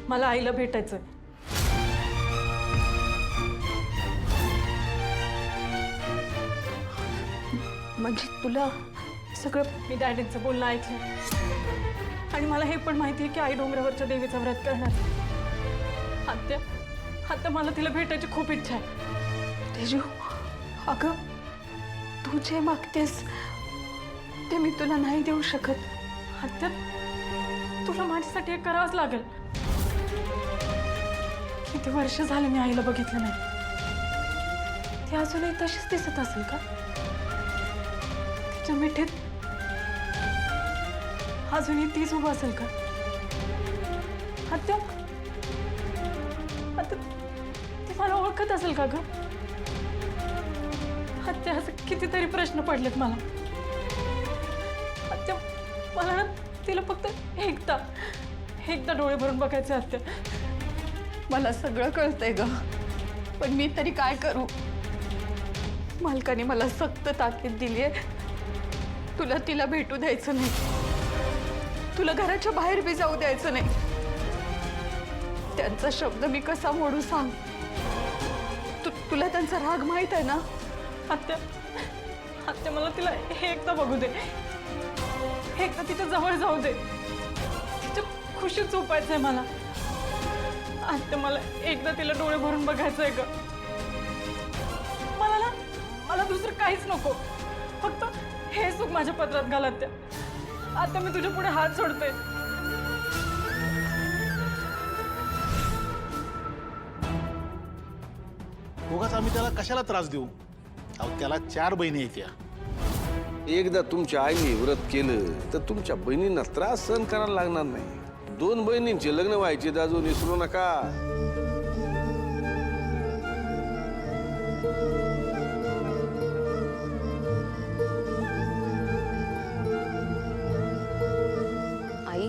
मला आईला भेटायचं। म्हणजे तुला सगळं मी डॅडींचं बोलणं ऐकलं आणि मला हे पण माहिती आहे की आई डोंगरावरच्या देवीचं व्रत करणार। आत्या आत्या मला तिला भेटायची खूप इच्छा आहे। तेजू, अगं तू जे मागतेस ते मी तुला नाही देऊ शकत। आत्या तुला माझ्यासाठी हे करावंच लागेल। किती वर्ष झाले मी आईला बघितलं नाही। ती अजूनही तशीच दिसत असेल का? तिच्या मिठीत अजूनही तीच उभं असेल का? आत्या आत्या ती मला ओळखत असेल का ग? आत्या असं कितीतरी प्रश्न पडलेत मला। आत्या मला ना तिला फक्त एकदा डोळे भरून बघायचे आत्या। मला सगळं कळतंय ग, पण मी तरी काय करू? मालकाने मला सक्त ताकीद दिली आहे, तुला तिला भेटू द्यायचं नाही, तुला घराच्या बाहेर बी जाऊ द्यायचं नाही। त्यांचा शब्द मी कसा मोडू सांग? तुला त्यांचा राग माहित आहे ना? आत्या आत्या मला तिला एकदा बघू दे, एकदा तिच्या जवळ जाऊ दे, तिच्या खुशीत झोपायचंय मला। आत्या मला एकदा तिला डोळे भरून बघायचंय ग। मला दुसरं काहीच नको, फक्त हे सुख माझ्या पत्रात घाल आत्या। आता मी तुझ्या पुढे हात सोडते। उगाच आम्ही त्याला कशाला त्रास देऊ? अहो त्याला 4 बहिणी आहेत त्या। एकदा तुमच्या आईने व्रत केलं तर तुमच्या बहिणींना त्रास सहन करायला लागणार नाही। 2 बहिणींचे लग्न व्हायचे तर अजून विसरू नका। आई,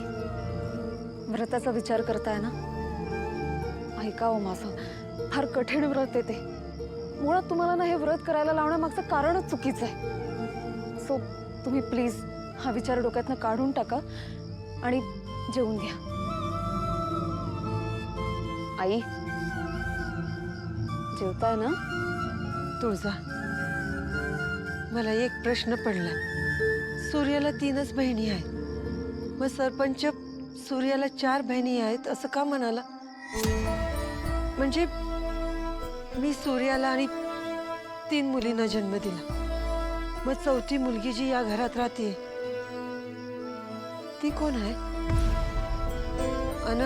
व्रताचा विचार करताय ना? ऐका हो माझं, फार कठीण व्रत आहे ते। मुळात तुम्हाला ना हे व्रत करायला लावण्यामागचं कारणच चुकीचं आहे। सो तुम्ही प्लीज हा विचार डोक्यातनं काढून टाका आणि जेवून घ्या। आई, जेवताय ना? तुळजा, मला एक प्रश्न पडला। सूर्याला 3च बहिणी आहेत, मग सरपंच सूर्याला 4 बहिणी आहेत असं का म्हणाला? म्हणजे मी सूर्याला आणि 3 मुलींना जन्म दिला, मग 4थी मुलगी जी या घरात राहते ती कोण आहे? अन